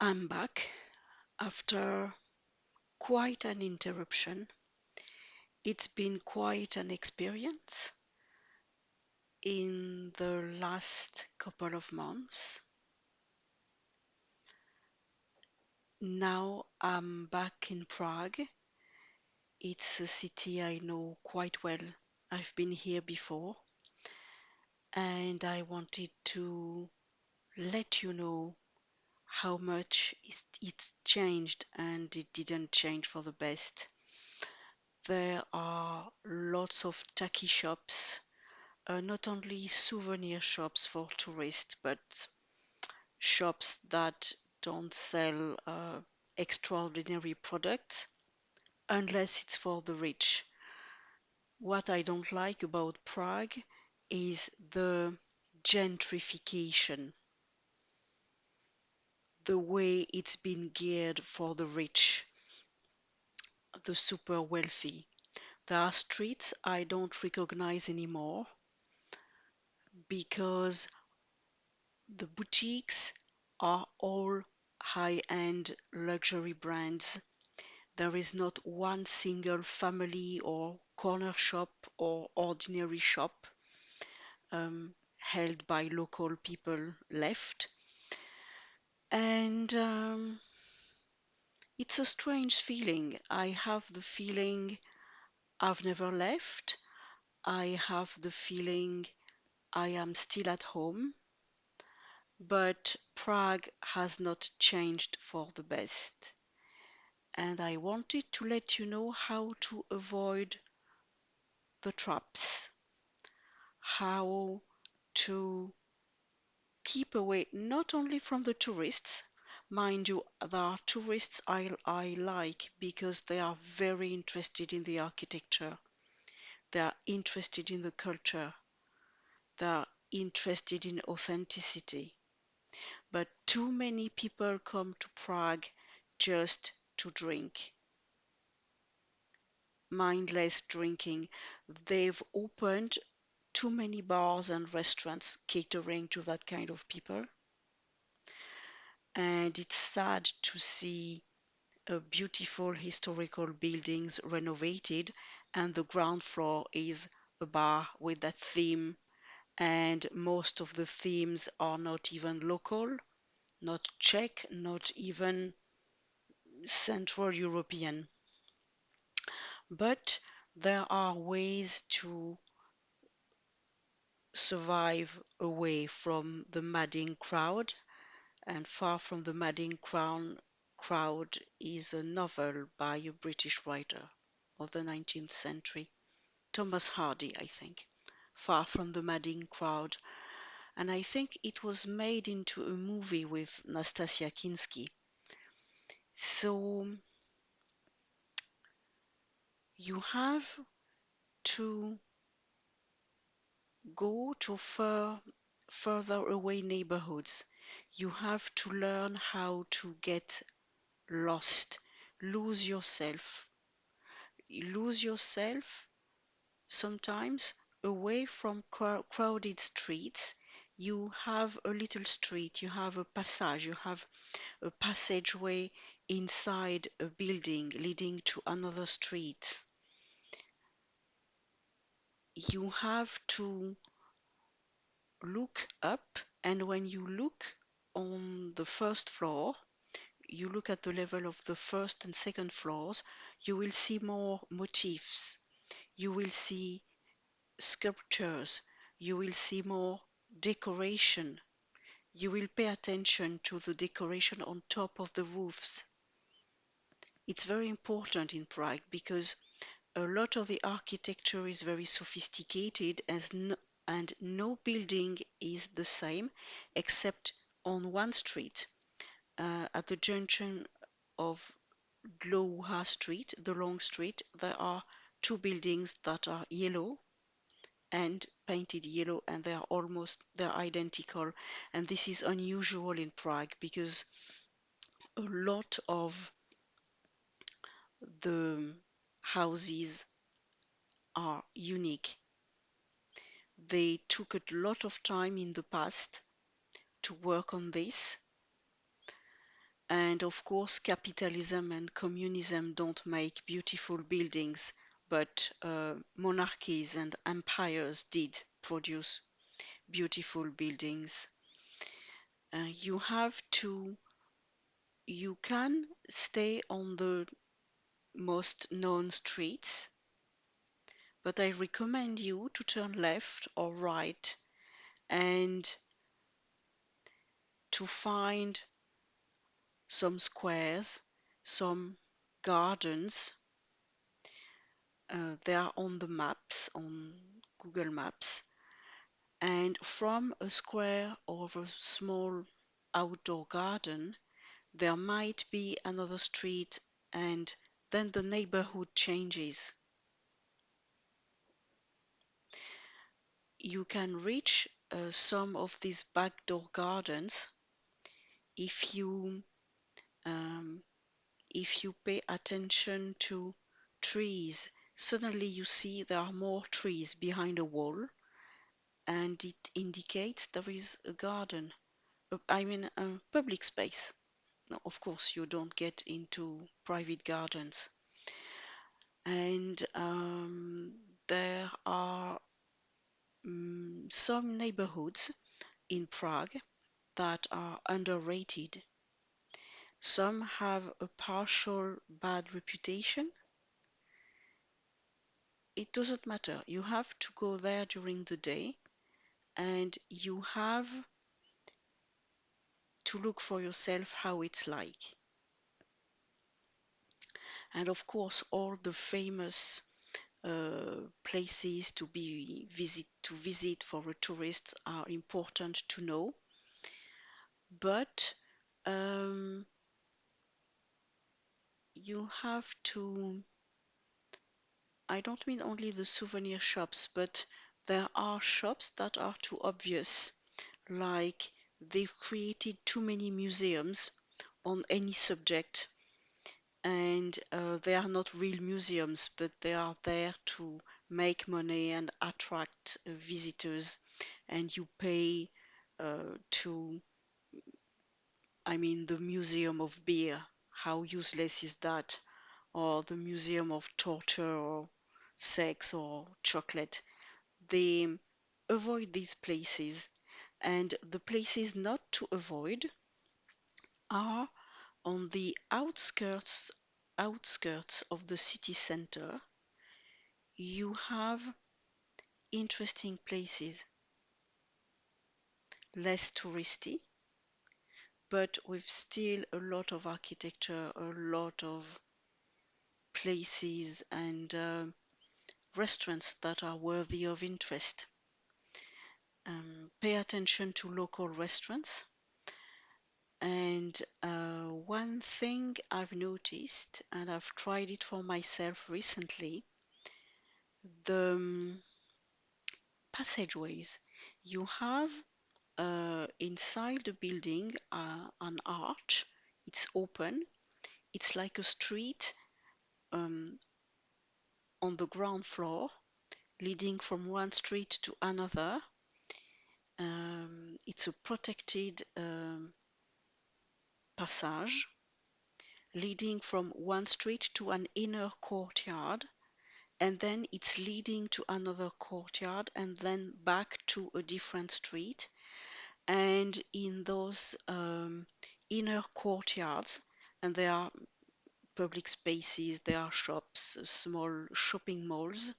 I'm back after quite an interruption. It's been quite an experience in the last couple of months. Now I'm back in Prague. It's a city I know quite well. I've been here before, and I wanted to let you know how much it's changed, and it didn't change for the best. There are lots of tacky shops, not only souvenir shops for tourists, but shops that don't sell extraordinary products unless it's for the rich. What I don't like about Prague is the gentrification, the way it's been geared for the rich, the super wealthy. There are streets I don't recognize anymore because the boutiques are all high-end luxury brands. There is not one single family or corner shop or ordinary shop held by local people left. And it's a strange feeling. I have the feeling I've never left. I have the feeling I am still at home. But Prague has not changed for the best. And I wanted to let you know how to avoid the traps, how to keep away not only from the tourists. Mind you, there are tourists I like because they are very interested in the architecture, they are interested in the culture, they are interested in authenticity. But too many people come to Prague just to drink. Mindless drinking. They've opened too many bars and restaurants catering to that kind of people. And it's sad to see beautiful historical buildings renovated, and the ground floor is a bar with that theme. And most of the themes are not even local, not Czech, not even Central European. But there are ways to survive away from the madding crowd, and Far from the Madding Crowd is a novel by a British writer of the 19th century, Thomas Hardy, I think. Far from the Madding Crowd. And I think it was made into a movie with Nastasia Kinski. So you have to go to further away neighborhoods. You have to learn how to get lost, lose yourself. Lose yourself sometimes away from crowded streets. You have a little street, you have a passage, you have a passageway inside a building leading to another street. You have to look up, and when you look on the first floor, you look at the level of the first and second floors, you will see more motifs. You will see sculptures, you will see more decoration. You will pay attention to the decoration on top of the roofs. It's very important in Prague because a lot of the architecture is very sophisticated and no building is the same except on one street. At the junction of Dlouhá Street, the long street, there are two buildings that are yellow and painted yellow, and they're identical. And this is unusual in Prague because a lot of the houses are unique. They took a lot of time in the past to work on this, And of course, capitalism and communism don't make beautiful buildings, but monarchies and empires did produce beautiful buildings. You have to, you can stay on the most known streets, but I recommend you to turn left or right and to find some squares, some gardens. They are on the maps, on Google Maps. And from a square or a small outdoor garden, there might be another street, and then the neighborhood changes. You can reach some of these backdoor gardens if you um, if you pay attention to trees. Suddenly you see there are more trees behind a wall, and it indicates there is a garden. I mean, a public space. No, of course, you don't get into private gardens. And there are some neighborhoods in Prague that are underrated. Some have a partial bad reputation. It doesn't matter. You have to go there during the day and you have to look for yourself how it's like. And of course, all the famous places to visit for a tourist are important to know. But um, you have to, I don't mean only the souvenir shops, but there are shops that are too obvious, like they've created too many museums on any subject, and they are not real museums, but they are there to make money and attract visitors, and you pay to, I mean, the Museum of Beer. How useless is that? Or the Museum of Torture or Sex or Chocolate. They avoid these places, and the places not to avoid are on the outskirts of the city center. You have interesting places, less touristy, but with still a lot of architecture, a lot of places and restaurants that are worthy of interest. Pay attention to local restaurants. And one thing I've noticed, and I've tried it for myself recently, the passageways. You have inside the building an arch. It's open. It's like a street um, on the ground floor, leading from one street to another. It's a protected passage leading from one street to an inner courtyard, and then it's leading to another courtyard and then back to a different street. And in those inner courtyards, and there are public spaces, there are shops, small shopping malls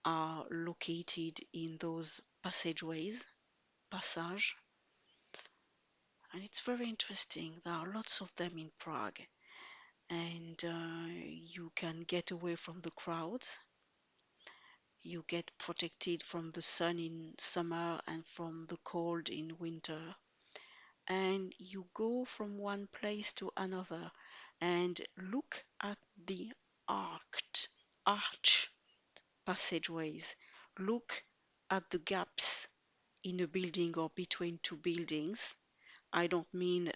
are located in those passage, and it's very interesting. There are lots of them in Prague, and you can get away from the crowds. You get protected from the sun in summer and from the cold in winter. And you go from one place to another and look at the arch passageways. Look at the gaps in a building or between two buildings. I don't mean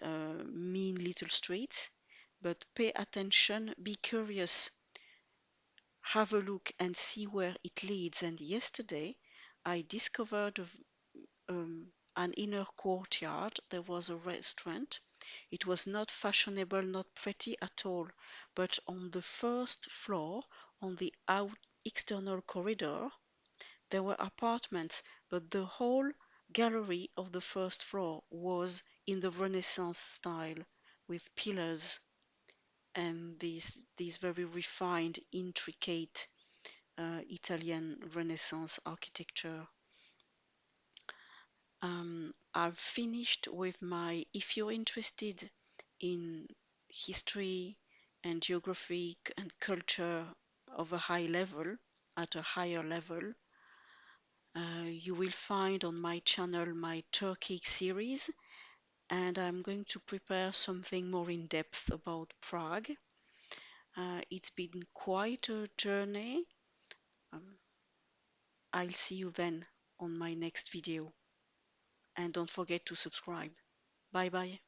mean little streets, but pay attention, be curious, have a look and see where it leads. And yesterday I discovered an inner courtyard. There was a restaurant It was not fashionable, not pretty at all, but on the first floor, on the external corridor, there were apartments, but the whole gallery of the first floor was in the Renaissance style, with pillars and these very refined, intricate Italian Renaissance architecture. I've finished with my, if you're interested in history and geography and culture of a high level, at a higher level, you will find on my channel my Turkey series, and I'm going to prepare something more in depth about Prague. It's been quite a journey. Um, I'll see you then on my next video, and don't forget to subscribe. Bye bye.